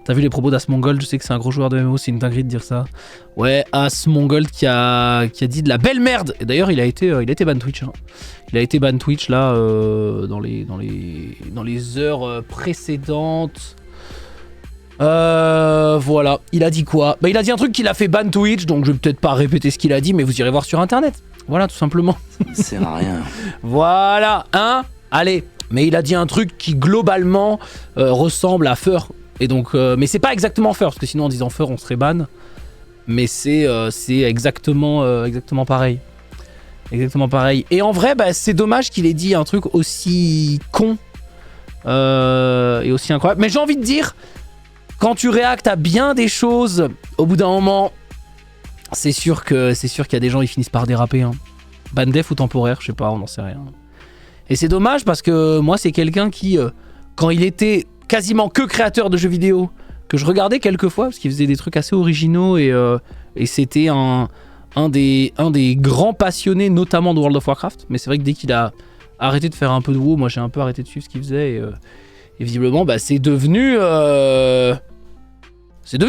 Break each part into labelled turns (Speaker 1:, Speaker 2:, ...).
Speaker 1: T'as vu les propos d'Asmongold, je sais que c'est un gros joueur de MMO, c'est une dinguerie de dire ça. Ouais, Asmongold qui a dit de la belle merde. Et d'ailleurs, il a été ban Twitch. Hein. Il a été ban Twitch là dans les heures précédentes. Voilà. Il a dit quoi? Bah, il a dit un truc qu'il a fait ban Twitch, donc je vais peut-être pas répéter ce qu'il a dit, mais vous irez voir sur internet. Voilà, tout simplement.
Speaker 2: Ça sert à rien.
Speaker 1: Voilà, hein? Allez. Mais il a dit un truc qui globalement ressemble à Feur. Et donc, mais c'est pas exactement Feur, parce que sinon en disant Feur on serait ban. Mais c'est exactement pareil. Exactement pareil. Et en vrai, bah, c'est dommage qu'il ait dit un truc aussi con et aussi incroyable. Mais j'ai envie de dire, quand tu réactes à bien des choses, au bout d'un moment, c'est sûr qu'il y a des gens qui finissent par déraper. Hein. Ban def ou temporaire, je sais pas, on n'en sait rien. Et c'est dommage parce que moi, c'est quelqu'un qui, quand il était quasiment que créateur de jeux vidéo, que je regardais quelques fois parce qu'il faisait des trucs assez originaux et c'était un des grands passionnés, notamment de World of Warcraft. Mais c'est vrai que dès qu'il a arrêté de faire un peu de WoW, moi j'ai un peu arrêté de suivre ce qu'il faisait et visiblement bah, c'est devenu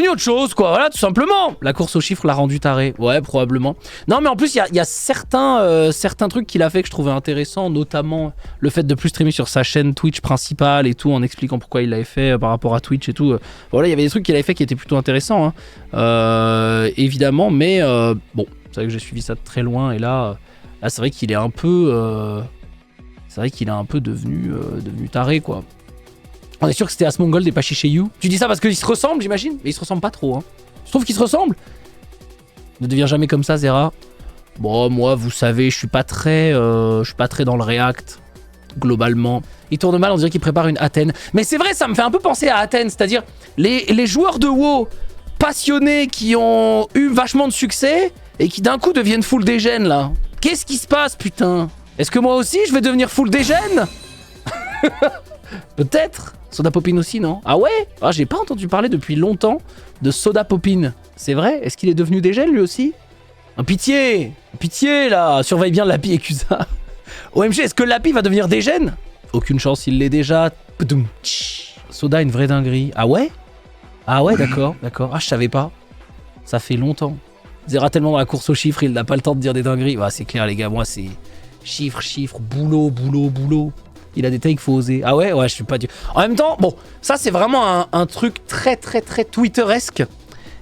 Speaker 1: autre chose, quoi, voilà, tout simplement. La course aux chiffres l'a rendu taré. Ouais, probablement. Non, mais en plus, il y a certains trucs qu'il a fait que je trouvais intéressants, notamment le fait de plus streamer sur sa chaîne Twitch principale et tout, en expliquant pourquoi il l'avait fait par rapport à Twitch et tout. Voilà, il y avait des trucs qu'il avait fait qui étaient plutôt intéressants, hein. Évidemment, mais bon, c'est vrai que j'ai suivi ça de très loin, et là c'est vrai qu'il est un peu... devenu taré, quoi. On est sûr que c'était Asmongold et pas Shishayu. Tu dis ça parce qu'ils se ressemblent, j'imagine? Mais ils se ressemblent pas trop, hein. Je trouve qu'ils se ressemblent. Ne deviens jamais comme ça, Zera. Bon, moi, vous savez, je suis pas très dans le React, globalement. Il tourne mal, on dirait qu'il prépare une Athènes. Mais c'est vrai, ça me fait un peu penser à Athènes, c'est-à-dire les joueurs de WoW passionnés qui ont eu vachement de succès et qui d'un coup deviennent full dégène, là. Qu'est-ce qui se passe, putain? Est-ce que moi aussi, je vais devenir full dégène? Peut-être. Soda Popin aussi, non? Ah ouais? Ah, j'ai pas entendu parler depuis longtemps de Soda Popin. C'est vrai? Est-ce qu'il est devenu dégène lui aussi? Un pitié! Pitié là! Surveille bien Lapi et Kusa. OMG, est-ce que Lapi va devenir dégène? Aucune chance, il l'est déjà. Soda, une vraie dinguerie. Ah ouais? Ah ouais, d'accord, d'accord. Ah, je savais pas. Ça fait longtemps. Zera tellement dans la course aux chiffres, il n'a pas le temps de dire des dingueries. Ah, c'est clair, les gars, moi c'est chiffres, boulot. Il a des takes, faut oser. Ah ouais, je suis pas dur. En même temps, bon, ça c'est vraiment un truc très Twitteresque.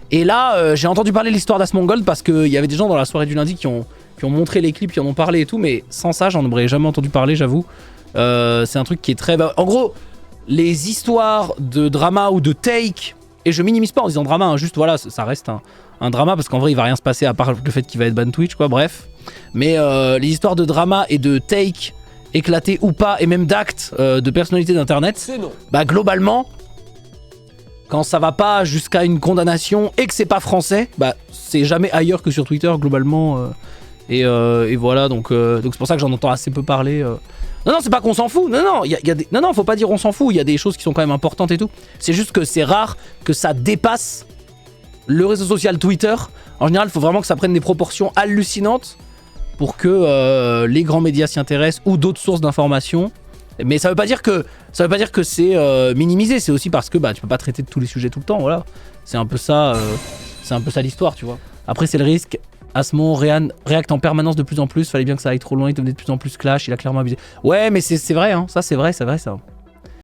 Speaker 1: Et là, j'ai entendu parler de l'histoire d'Asmongold parce qu'il y avait des gens dans la soirée du lundi qui ont montré les clips, qui en ont parlé et tout, mais sans ça, j'en aurais jamais entendu parler, j'avoue. C'est un truc qui est très... En gros, les histoires de drama ou de take, et je minimise pas en disant drama, hein, juste voilà, ça reste un drama parce qu'en vrai, il va rien se passer à part le fait qu'il va être ban Twitch, quoi, bref. Mais les histoires de drama et de take éclatés ou pas, et même d'actes de personnalité d'internet,
Speaker 2: C'est non.
Speaker 1: Bah globalement, quand ça va pas jusqu'à une condamnation et que c'est pas français, bah c'est jamais ailleurs que sur Twitter globalement. Et voilà, donc c'est pour ça que j'en entends assez peu parler. Non, c'est pas qu'on s'en fout. Non, non, faut pas dire on s'en fout. Il y a des choses qui sont quand même importantes et tout. C'est juste que c'est rare que ça dépasse le réseau social Twitter. En général, il faut vraiment que ça prenne des proportions hallucinantes pour que les grands médias s'y intéressent ou d'autres sources d'informations. Mais ça veut pas dire que c'est minimisé. C'est aussi parce que bah tu peux pas traiter de tous les sujets tout le temps. Voilà, c'est un peu ça l'histoire, tu vois. Après, c'est le risque. Asmo, réacte en permanence de plus en plus. Fallait bien que ça aille trop loin. Il devenait de plus en plus clash. Il a clairement abusé. Ouais, mais c'est vrai, hein. Ça, c'est vrai, ça.